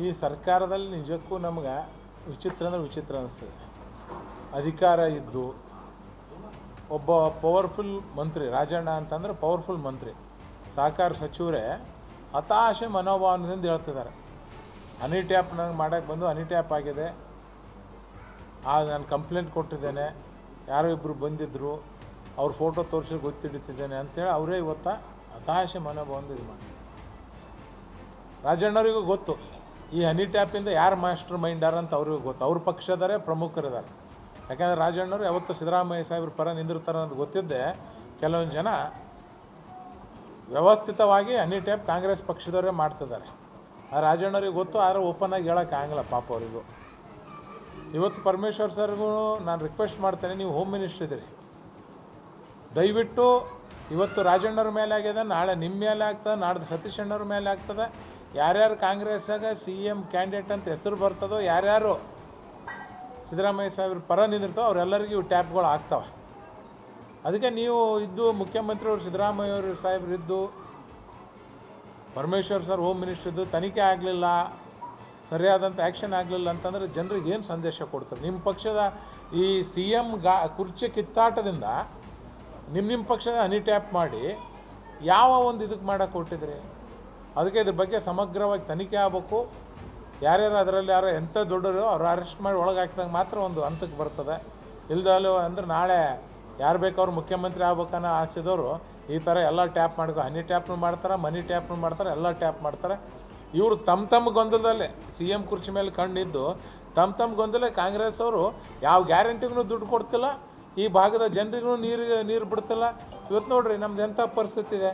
ಈ ಸರ್ಕಾರದಲ್ಲಿ ನಿಜಕ್ಕೂ ನಮ್ಗೆ ವಿಚಿತ್ರ ಅಂದ್ರೆ ವಿಚಿತ್ರ ಅನಿಸ್ತದೆ. ಅಧಿಕಾರ ಇದ್ದು ಒಬ್ಬ ಪವರ್ಫುಲ್ ಮಂತ್ರಿ, ರಾಜಣ್ಣ ಅಂತಂದ್ರೆ ಪವರ್ಫುಲ್ ಮಂತ್ರಿ, ಸಹಕಾರ ಸಚಿವರೇ ಹತಾಶೆ ಮನೋಭಾವದಿಂದ ಹೇಳ್ತಿದ್ದಾರೆ. ಹನಿ ಟ್ಯಾಪ್ ನನಗೆ ಮಾಡೋಕ್ಕೆ ಬಂದು ಹನಿ ಟ್ಯಾಪ್ ಆಗಿದೆ, ನಾನು ಕಂಪ್ಲೇಂಟ್ ಕೊಟ್ಟಿದ್ದೇನೆ, ಯಾರೋ ಇಬ್ಬರು ಬಂದಿದ್ದರು, ಅವ್ರ ಫೋಟೋ ತೋರಿಸಿ ಗೊತ್ತಿಡ್ತಿದ್ದೇನೆ ಅಂತೇಳಿ ಅವರೇ ಇವತ್ತು ಹತಾಶೆ ಮನೋಭಾವದಿಂದ ಇದು ಮಾಡಿ. ರಾಜಣ್ಣವರಿಗೂ ಗೊತ್ತು ಈ ಹನಿ ಟ್ಯಾಪಿಂದ ಯಾರು ಮಾಸ್ಟರ್ ಮೈಂಡಾರ ಅಂತ ಅವ್ರಿಗೂ ಗೊತ್ತು. ಅವ್ರ ಪಕ್ಷದವರೇ ಪ್ರಮುಖರಿದ್ದಾರೆ. ಯಾಕೆಂದರೆ ರಾಜಣ್ಣವರು ಯಾವತ್ತು ಸಿದ್ದರಾಮಯ್ಯ ಸಾಹೇಬ್ರ ಪರ ನಿಂದಿರ್ತಾರೆ ಅಂತ ಗೊತ್ತಿದ್ದೆ ಕೆಲವೊಂದು ಜನ ವ್ಯವಸ್ಥಿತವಾಗಿ ಹನಿ ಟ್ಯಾಪ್ ಕಾಂಗ್ರೆಸ್ ಪಕ್ಷದವರೇ ಮಾಡ್ತಿದ್ದಾರೆ. ಆ ರಾಜಣ್ಣವ್ರಿಗೆ ಗೊತ್ತು, ಆದರೆ ಓಪನ್ ಆಗಿ ಹೇಳೋಕ್ಕಾಗಲ್ಲ ಪಾಪ ಅವರಿಗೂ. ಇವತ್ತು ಪರಮೇಶ್ವರ್ ಸರ್ಗೂ ನಾನು ರಿಕ್ವೆಸ್ಟ್ ಮಾಡ್ತೇನೆ, ನೀವು ಹೋಮ್ ಮಿನಿಸ್ಟರ್ ಇದ್ದೀರಿ, ದಯವಿಟ್ಟು ಇವತ್ತು ರಾಜಣ್ಣವ್ರ ಮೇಲೆ ಆಗಿದೆ, ನಾಳೆ ನಿಮ್ಮ ಮೇಲೆ ಆಗ್ತದೆ, ನಾಡ್ದು ಸತೀಶ್ ಅಣ್ಣವ್ರ ಮೇಲೆ ಆಗ್ತದೆ. ಯಾರ್ಯಾರು ಕಾಂಗ್ರೆಸ್ಸಾಗ CM ಕ್ಯಾಂಡಿಡೇಟ್ ಅಂತ ಹೆಸರು ಬರ್ತದೋ, ಯಾರ್ಯಾರು ಸಿದ್ದರಾಮಯ್ಯ ಸಾಹೇಬ್ರ ಪರ ನಿಂದಿರ್ತೋ ಅವರೆಲ್ಲರಿಗೂ ಇವು ಟ್ಯಾಪ್ಗಳು ಆಗ್ತವೆ. ಅದಕ್ಕೆ ನೀವು ಇದ್ದು ಮುಖ್ಯಮಂತ್ರಿಯವರು ಸಿದ್ದರಾಮಯ್ಯವರು ಸಾಹೇಬ್ರು ಇದ್ದು, ಪರಮೇಶ್ವರ್ ಸರ್ ಹೋಮ್ ಮಿನಿಸ್ಟರ್ ಇದ್ದು ತನಿಖೆ ಆಗಲಿಲ್ಲ, ಸರಿಯಾದಂಥ ಆ್ಯಕ್ಷನ್ ಆಗಲಿಲ್ಲ ಅಂತಂದರೆ ಜನರಿಗೆ ಏನು ಸಂದೇಶ ಕೊಡ್ತಾರೆ? ನಿಮ್ಮ ಪಕ್ಷದ ಈ CM ಕುರ್ಚಿ ಕಿತ್ತಾಟದಿಂದ ನಿಮ್ಮ ಪಕ್ಷದ ಹನಿ ಟ್ಯಾಪ್ ಮಾಡಿ ಯಾವ ಒಂದು ಇದಕ್ಕೆ ಮಾಡೋಕ್ಕೆ ಕೊಟ್ಟಿದ್ರಿ? ಅದಕ್ಕೆ ಇದ್ರ ಬಗ್ಗೆ ಸಮಗ್ರವಾಗಿ ತನಿಖೆ ಆಗಬೇಕು. ಯಾರ್ಯಾರು ಅದರಲ್ಲಿ ಯಾರೋ ಎಂಥ ದೊಡ್ಡರು ಅವ್ರು ಅರೆಸ್ಟ್ ಮಾಡಿ ಒಳಗೆ ಹಾಕಿದಾಗ ಮಾತ್ರ ಒಂದು ಹಂತಕ್ಕೆ ಬರ್ತದೆ. ಇಲ್ದಲ್ಲೂ ಅಂದ್ರೆ ನಾಳೆ ಯಾರು ಬೇಕಾದ್ರೂ ಮುಖ್ಯಮಂತ್ರಿ ಆಗ್ಬೇಕನ್ನೋ ಆಸೆದವರು ಈ ಥರ ಎಲ್ಲ ಟ್ಯಾಪ್ ಮಾಡ್ಕೊ, ಹನಿ ಟ್ಯಾಪ್ನು ಮಾಡ್ತಾರೆ, ಮನಿ ಟ್ಯಾಪ್ನು ಮಾಡ್ತಾರೆ, ಎಲ್ಲ ಟ್ಯಾಪ್ ಮಾಡ್ತಾರೆ. ಇವರು ತಮ್ಮ ಗೊಂದಲದಲ್ಲೇ CM ಕುರ್ಚಿ ಮೇಲೆ ಕಣ್ಣಿದ್ದು ತಮ್ಮ ಗೊಂದಲೇ ಕಾಂಗ್ರೆಸ್ ಅವರು ಯಾವ ಗ್ಯಾರಂಟಿಗೂ ದುಡ್ಡು ಕೊಡ್ತಿಲ್ಲ, ಈ ಭಾಗದ ಜನರಿಗೂ ನೀರು ಬಿಡ್ತಿಲ್ಲ. ಇವತ್ತು ನೋಡ್ರಿ ನಮ್ದು ಎಂಥ ಪರಿಸ್ಥಿತಿ ಇದೆ.